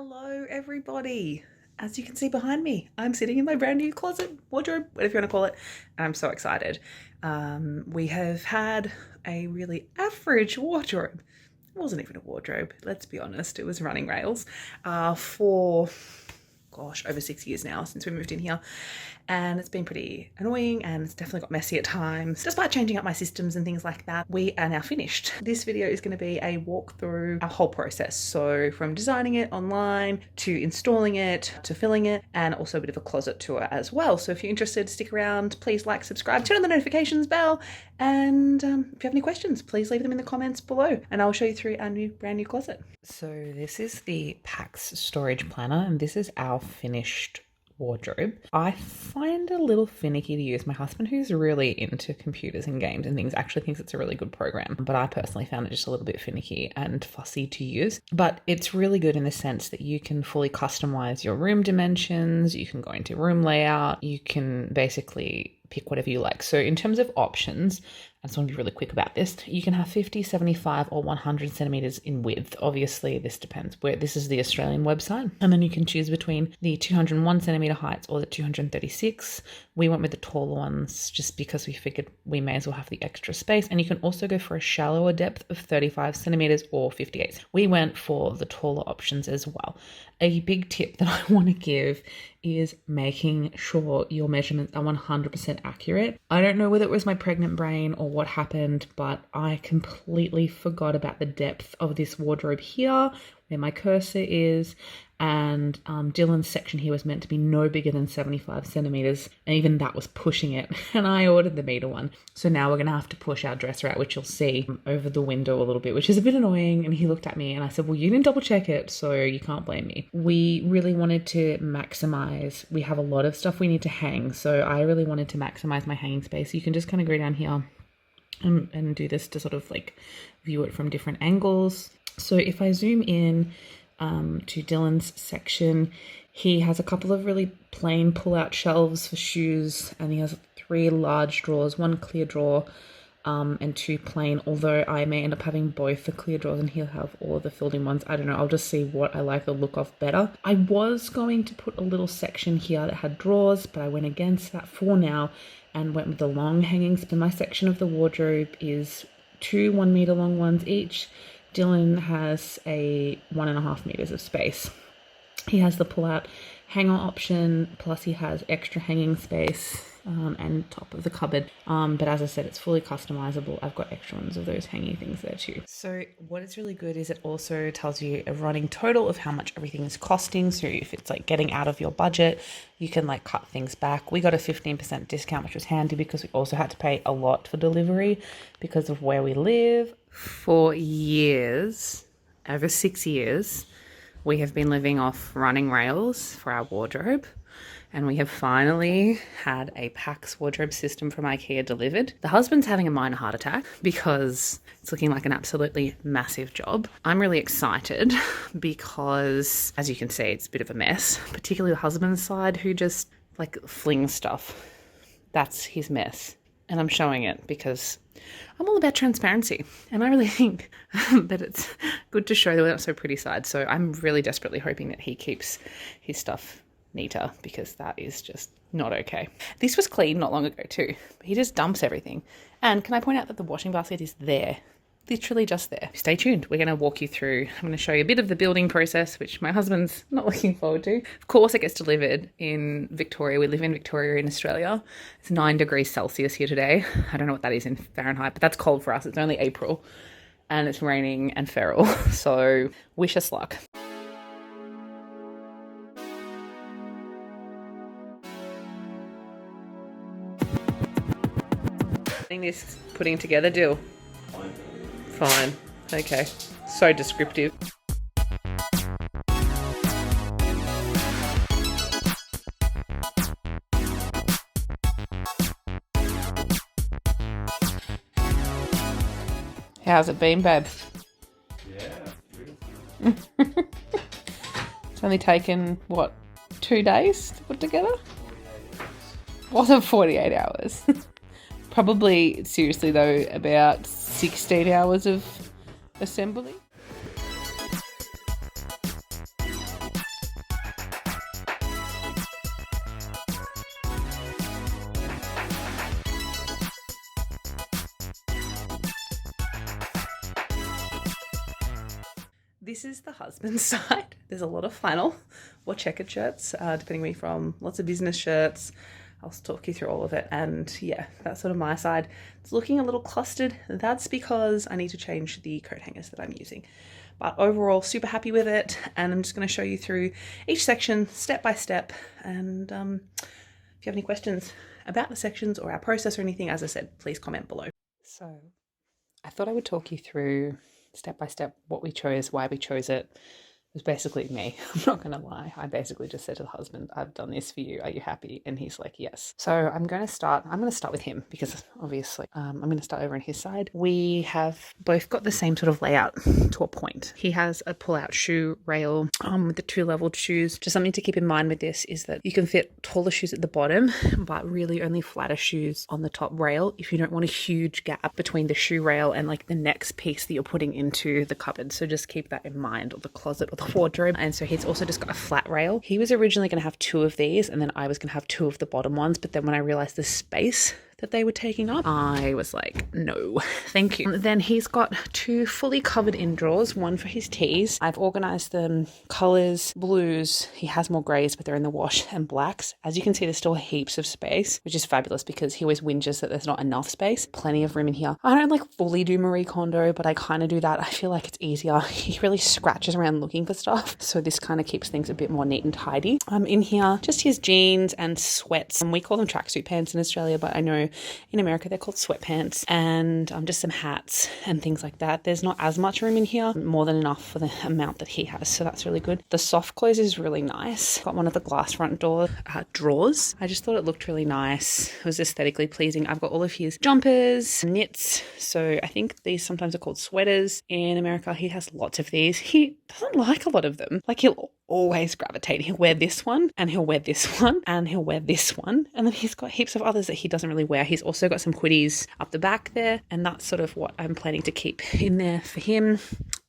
Hello everybody. As you can see behind me, I'm sitting in my brand new closet, wardrobe, whatever you want to call it, and I'm so excited. We have had a really average wardrobe. It wasn't even a wardrobe, let's be honest, it was running rails for over 6 years now since we moved in here, and it's been pretty annoying and it's definitely got messy at times. Despite changing up my systems and things like that, we are now finished. This video is going to be a walk through our whole process, so from designing it online to installing it to filling it, and also a bit of a closet tour as well. So if you're interested, stick around, please like, subscribe, turn on the notifications bell, and if you have any questions, please leave them in the comments below and I'll show you through our brand new closet. So this is the Pax storage planner and this is our finished wardrobe. I find it a little finicky to use. My husband, who's really into computers and games and things, actually thinks it's a really good program, but I personally found it just a little bit finicky and fussy to use. But it's really good in the sense that you can fully customize your room dimensions, you can go into room layout, you can basically pick whatever you like. So in terms of options, I just want to be really quick about this. You can have 50, 75 or 100 centimeters in width. Obviously, this depends where this is the Australian website. And then you can choose between the 201 centimeter heights or the 236. We went with the taller ones just because we figured we may as well have the extra space. And you can also go for a shallower depth of 35 centimeters or 58. We went for the taller options as well. A big tip that I want to give is making sure your measurements are 100% accurate. I don't know whether it was my pregnant brain or what happened, but I completely forgot about the depth of this wardrobe here, where my cursor is, and Dylan's section here was meant to be no bigger than 75 centimeters, and even that was pushing it, and I ordered the meter one. So now we're gonna have to push our dresser out, which you'll see over the window a little bit, which is a bit annoying. And he looked at me and I said, well, you didn't double check it, so you can't blame me. We really wanted to maximize, we have a lot of stuff we need to hang, so I really wanted to maximize my hanging space. You can just kind of go down here and do this to sort of like view it from different angles. So if I zoom in to Dylan's section, he has a couple of really plain pull-out shelves for shoes, and he has 3 large drawers, 1 clear drawer and 2 plain, although I may end up having both the clear drawers and he'll have all of the filled in ones. I don't know, I'll just see what I like the look of better. I was going to put a little section here that had drawers, but I went against that for now and went with the long hangings. So my section of the wardrobe is 2 1 meter long ones each. Dylan has a 1.5 meters of space. He has the pull-out hanger option, plus he has extra hanging space and top of the cupboard. But as I said, it's fully customizable. I've got extra ones of those hanging things there too. So what is really good is it also tells you a running total of how much everything is costing. So if it's like getting out of your budget, you can like cut things back. We got a 15% discount, which was handy because we also had to pay a lot for delivery because of where we live. For years, over 6 years, we have been living off running rails for our wardrobe, and we have finally had a Pax wardrobe system from Ikea delivered. The husband's having a minor heart attack because it's looking like an absolutely massive job. I'm really excited because, as you can see, it's a bit of a mess, particularly the husband's side, who just like flings stuff. That's his mess. And I'm showing it because I'm all about transparency, and I really think that it's good to show the not so pretty side. So I'm really desperately hoping that he keeps his stuff neater, because that is just not okay. This was clean not long ago too. He just dumps everything. And can I point out that the washing basket is there? Literally just there. Stay tuned. We're going to walk you through. I'm going to show you a bit of the building process, which my husband's not looking forward to. Of course, it gets delivered in Victoria. We live in Victoria in Australia. It's 9 degrees Celsius here today. I don't know what that is in Fahrenheit, but that's cold for us. It's only April and it's raining and feral. So wish us luck. This putting together deal. Fine. Okay. So descriptive. How's it been, babe? Yeah. It's only taken, what, 2 days to put together? Wasn't 48 hours. Probably, seriously though, about 16 hours of assembly. This is the husband's side. There's a lot of flannel or checkered shirts, depending where you're from. Lots of business shirts. I'll talk you through all of it. And yeah, that's sort of my side. It's looking a little clustered. That's because I need to change the coat hangers that I'm using. But overall, super happy with it. And I'm just going to show you through each section step by step. And if you have any questions about the sections or our process or anything, as I said, please comment below. So I thought I would talk you through step by step what we chose, why we chose it. It was basically me. I'm not going to lie. I basically just said to the husband, I've done this for you. Are you happy? And he's like, yes. So I'm going to start with him because obviously I'm going to start over on his side. We have both got the same sort of layout to a point. He has a pull-out shoe rail with the 2 leveled shoes. Just something to keep in mind with this is that you can fit taller shoes at the bottom, but really only flatter shoes on the top rail if you don't want a huge gap between the shoe rail and like the next piece that you're putting into the cupboard. So just keep that in mind, or the closet or the wardrobe. And so he's also just got a flat rail. He was originally going to have 2 of these, and then I was going to have 2 of the bottom ones, but then when I realized the space that they were taking up, I was like, no, thank you. Then he's got 2 fully covered in drawers, one for his tees. I've organized them colors, blues. He has more grays, but they're in the wash, and blacks. As you can see, there's still heaps of space, which is fabulous because he always whinges that there's not enough space. Plenty of room in here. I don't like fully do Marie Kondo, but I kind of do that. I feel like it's easier. He really scratches around looking for stuff. So this kind of keeps things a bit more neat and tidy. In here, just his jeans and sweats. And we call them tracksuit pants in Australia, but I know in America they're called sweatpants, and just some hats and things like that. There's not as much room in here, more than enough for the amount that he has, so that's really good. The soft close is really nice. Got one of the glass front door drawers. I just thought it looked really nice. It was aesthetically pleasing. I've got all of his jumpers, knits, so I think these sometimes are called sweaters in America. He has lots of these. He doesn't like a lot of them. Like, he'll always gravitate. He'll wear this one, and he'll wear this one, and he'll wear this one, and then he's got heaps of others that he doesn't really wear. He's also got some quitties up the back there, and that's sort of what I'm planning to keep in there for him.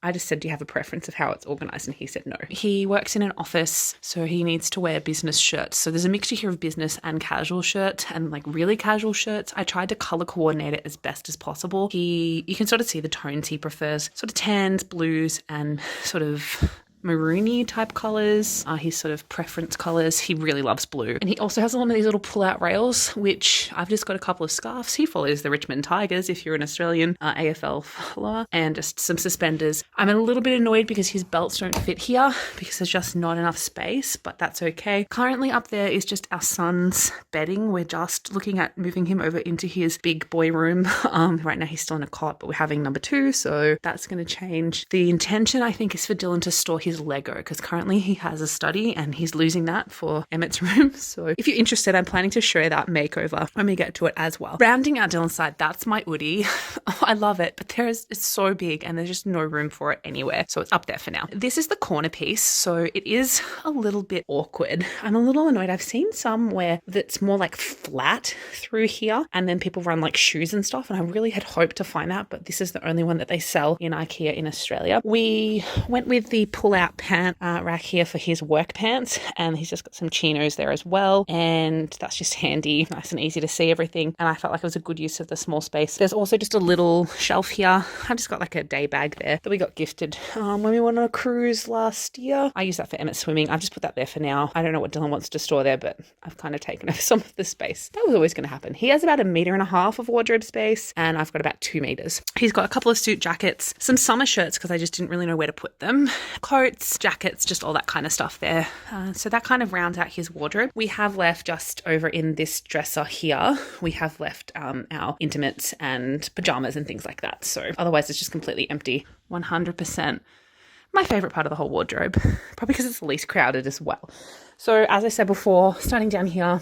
I just said, do you have a preference of how it's organized? And he said no. He works in an office, so he needs to wear business shirts. So there's a mixture here of business and casual shirts, and like really casual shirts. I tried to color coordinate it as best as possible. You can sort of see the tones he prefers, sort of tans, blues, and sort of maroony type colors, his sort of preference colors. He really loves blue. And he also has one of these little pull-out rails, which I've just got a couple of scarves. He follows the Richmond Tigers, if you're an Australian AFL follower, and just some suspenders. I'm a little bit annoyed because his belts don't fit here because there's just not enough space, but that's okay. Currently up there is just our son's bedding. We're just looking at moving him over into his big boy room. Right now he's still in a cot, but we're having number 2, so that's going to change. The intention, I think, is for Dylan to store his Lego, because currently he has a study and he's losing that for Emmett's room. So if you're interested, I'm planning to show that makeover when we get to it as well. Rounding out Dylan's side, that's my Oodie. Oh, I love it, but it's so big and there's just no room for it anywhere. So it's up there for now. This is the corner piece, so it is a little bit awkward. I'm a little annoyed. I've seen some where that's more like flat through here, and then people run like shoes and stuff, and I really had hoped to find that, but this is the only one that they sell in Ikea in Australia. We went with the pull-out pant rack here for his work pants, and he's just got some chinos there as well, and that's just handy, nice and easy to see everything, and I felt like it was a good use of the small space. There's also just a little shelf here. I've just got like a day bag there that we got gifted when we went on a cruise last year. I use that for Emmett swimming. I've just put that there for now. I don't know what Dylan wants to store there, but I've kind of taken over some of the space. That was always going to happen. He has about 1.5 meters of wardrobe space, and I've got about 2 meters. He's got a couple of suit jackets, some summer shirts because I just didn't really know where to put them, coats, jackets, just all that kind of stuff there. So that kind of rounds out his wardrobe. We have left just over in this dresser here, we have left our intimates and pajamas and things like that. So otherwise it's just completely empty. 100% my favorite part of the whole wardrobe, probably because it's the least crowded as well. So as I said before, starting down here,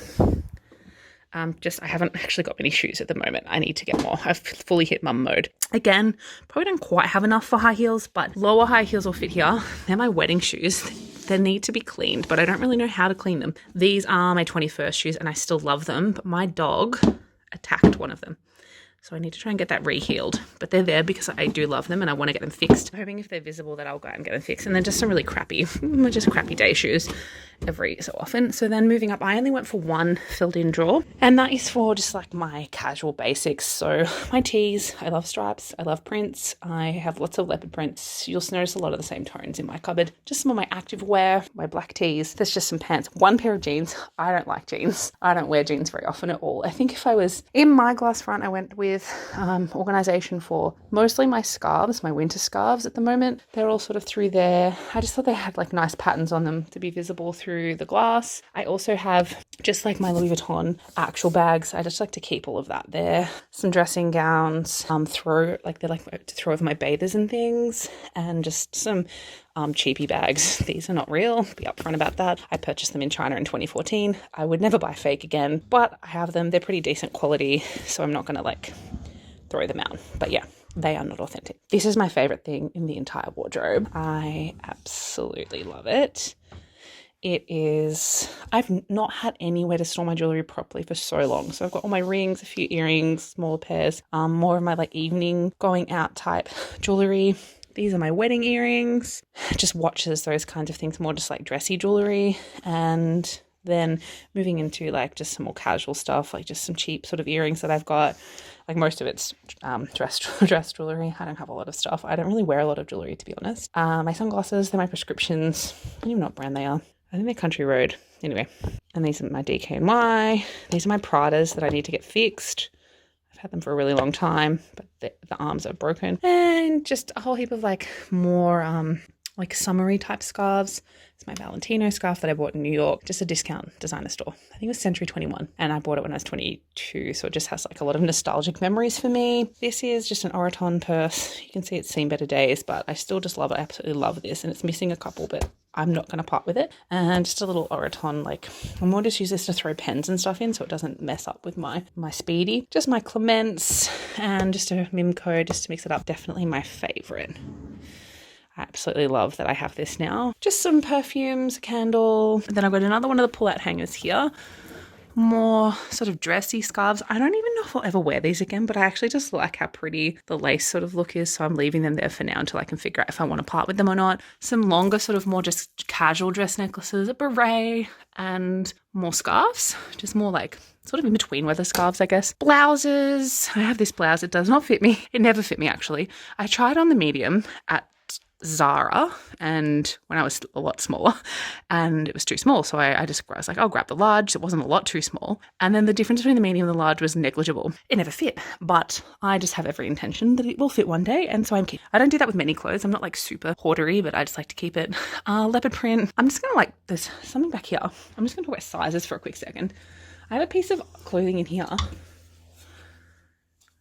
I haven't actually got many shoes at the moment. I need to get more. I've fully hit mum mode. Again, probably don't quite have enough for high heels, but lower high heels will fit here. They're my wedding shoes. They need to be cleaned, but I don't really know how to clean them. These are my 21st shoes and I still love them, but my dog attacked one of them. So I need to try and get that re-healed. But they're there because I do love them and I want to get them fixed. I'm hoping if they're visible that I'll go out and get them fixed. And then just some really crappy day shoes. every so often. So then moving up, I only went for one filled in drawer, and that is for just like my casual basics. So my tees, I love stripes, I love prints, I have lots of leopard prints. You'll notice a lot of the same tones in my cupboard. Just some of my active wear, my black tees. There's just some pants, one pair of jeans. I don't like jeans. I don't wear jeans very often at all. I think if I was in my glass front, I went with organisation for mostly my scarves, my winter scarves at the moment. They're all sort of through there. I just thought they had like nice patterns on them to be visible through the glass. I also have just like my Louis Vuitton actual bags. I just like to keep all of that there. Some dressing gowns, they're like to throw over my bathers and things, and just some cheapy bags. These are not real. Be upfront about that. I purchased them in China in 2014. I would never buy fake again, but I have them. They're pretty decent quality, so I'm not going to like throw them out. But yeah, they are not authentic. This is my favorite thing in the entire wardrobe. I absolutely love it. It is, I've not had anywhere to store my jewelry properly for so long. So I've got all my rings, a few earrings, smaller pairs, more of my like evening going out type jewelry. These are my wedding earrings, just watches, those kinds of things, more just like dressy jewelry. And then moving into like just some more casual stuff, like just some cheap sort of earrings that I've got. Like most of it's dress jewelry. I don't have a lot of stuff. I don't really wear a lot of jewelry, to be honest. My sunglasses, they're my prescriptions. I don't even know what brand they are. I think they're Country Road. Anyway, and these are my DKNY. These are my Pradas that I need to get fixed. I've had them for a really long time, but the arms are broken. And just a whole heap of like more like summery type scarves. It's my Valentino scarf that I bought in New York, just a discount designer store. I think it was Century 21, and I bought it when I was 22, so it just has like a lot of nostalgic memories for me. This is just an Oroton purse. You can see it's seen better days, but I still just love it. I absolutely love this, and it's missing a couple, but I'm not going to part with it. And just a little Oroton, like, I'm more just use this to throw pens and stuff in so it doesn't mess up with my Speedy. Just my Clements and just a Mimco just to mix it up. Definitely my favorite. I absolutely love that I have this now. Just some perfumes, a candle. And then I've got another one of the pull-out hangers here. More sort of dressy scarves. I don't even know if I'll ever wear these again, but I actually just like how pretty the lace sort of look is. So I'm leaving them there for now until I can figure out if I want to part with them or not. Some longer sort of more just casual dress necklaces, a beret, and more scarves. Just more like sort of in between weather scarves, I guess. Blouses. I have this blouse. It does not fit me. It never fit me, actually. I tried on the medium at Zara, and when I was a lot smaller, and it was too small, so I was like, I'll grab the large. It wasn't a lot too small, and then the difference between the medium and the large was negligible. It never fit, but I just have every intention that it will fit one day, and so I don't do that with many clothes. I'm not like super hoardery, but I just like to keep it. Leopard print. I'm just gonna there's something back here. I'm just gonna talk about sizes for a quick second. I have a piece of clothing in here.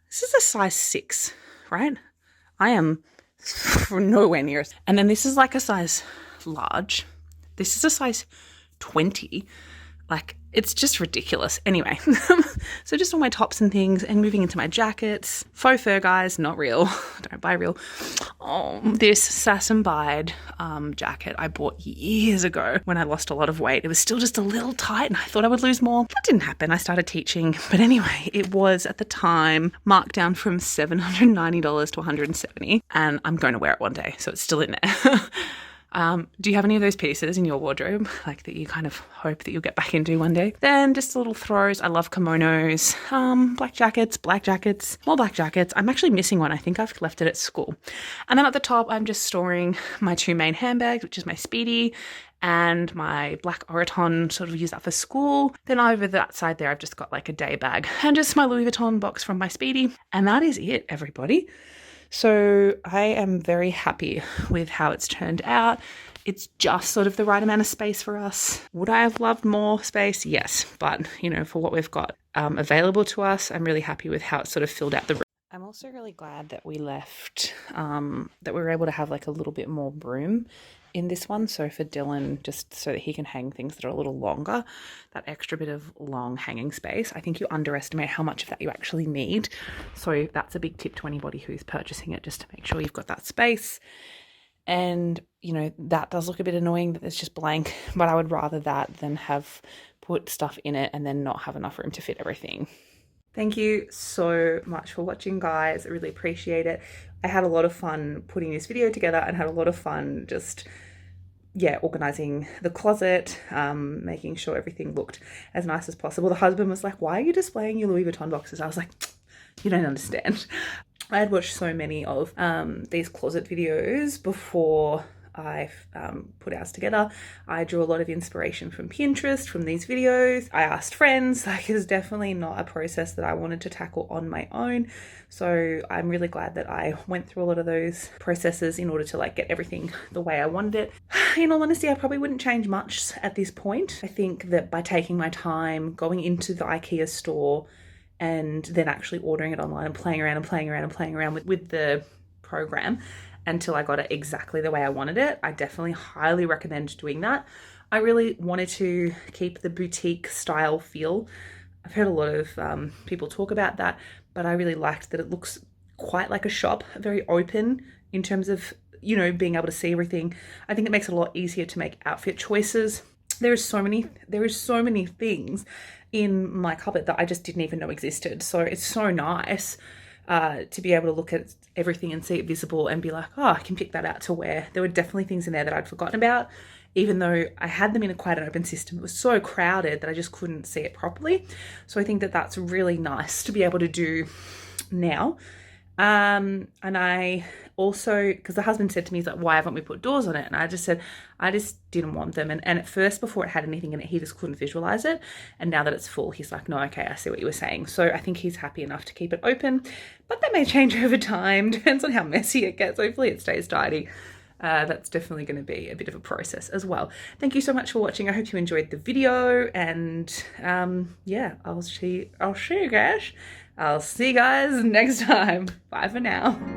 This is a size 6, right? I am nowhere near it. And then this is like a size large. This is a size 20. Like, it's just ridiculous. Anyway, so just all my tops and things, and moving into my jackets. Faux fur, guys, not real. Don't buy real. Oh, this Sass & Bide jacket I bought years ago when I lost a lot of weight. It was still just a little tight, and I thought I would lose more. That didn't happen. I started teaching. But anyway, it was at the time marked down from $790 to $170, and I'm going to wear it one day, so it's still in there. Do you have any of those pieces in your wardrobe, like that you kind of hope that you'll get back into one day? Then just little throws. I love kimonos, black jackets, more black jackets. I'm actually missing one. I think I've left it at school. And then at the top, I'm just storing my 2 main handbags, which is my Speedy and my black Oroton, sort of use that for school. Then over that side there, I've just got like a day bag and just my Louis Vuitton box from my Speedy. And that is it, everybody. So I am very happy with how it's turned out. It's just sort of the right amount of space for us. Would I have loved more space? Yes. But, for what we've got available to us, I'm really happy with how it sort of filled out the room. I'm also really glad that we left, that we were able to have like a little bit more room in this one. So for Dylan, just so that he can hang things that are a little longer, that extra bit of long hanging space. I think you underestimate how much of that you actually need. So that's a big tip to anybody who's purchasing it, just to make sure you've got that space. And, that does look a bit annoying that it's just blank, but I would rather that than have put stuff in it and then not have enough room to fit everything. Thank you so much for watching, guys. I really appreciate it. I had a lot of fun putting this video together and had a lot of fun just yeah, organizing the closet, making sure everything looked as nice as possible. The husband was like, "Why are you displaying your Louis Vuitton boxes?" I was like, "You don't understand." I had watched so many of these closet videos before I put ours together. I drew a lot of inspiration from Pinterest, from these videos. I asked friends. Like, it's definitely not a process that I wanted to tackle on my own. So I'm really glad that I went through a lot of those processes in order to like get everything the way I wanted it. In all honesty, I probably wouldn't change much at this point. I think that by taking my time, going into the Ikea store, and then actually ordering it online and playing around and playing around and playing around with the program until I got it exactly the way I wanted it. I definitely highly recommend doing that. I really wanted to keep the boutique style feel. I've heard a lot of people talk about that, but I really liked that it looks quite like a shop, very open in terms of, you know, being able to see everything. I think it makes it a lot easier to make outfit choices. There is so many things in my cupboard that I just didn't even know existed. So it's so nice to be able to look at everything and see it visible and be like, oh, I can pick that out to wear. There were definitely things in there that I'd forgotten about, even though I had them in a quite an open system. It was so crowded that I just couldn't see it properly. So I think that that's really nice to be able to do now. And I also, because the husband said to me, he's like, why haven't we put doors on it? And I just said, I just didn't want them. And at first, before it had anything in it, he just couldn't visualize it. And now that it's full, he's like, no, okay, I see what you were saying. So I think he's happy enough to keep it open, but that may change over time. Depends on how messy it gets. Hopefully it stays tidy. That's definitely going to be a bit of a process as well. Thank you so much for watching. I hope you enjoyed the video, and yeah, I'll see you guys next time. Bye for now.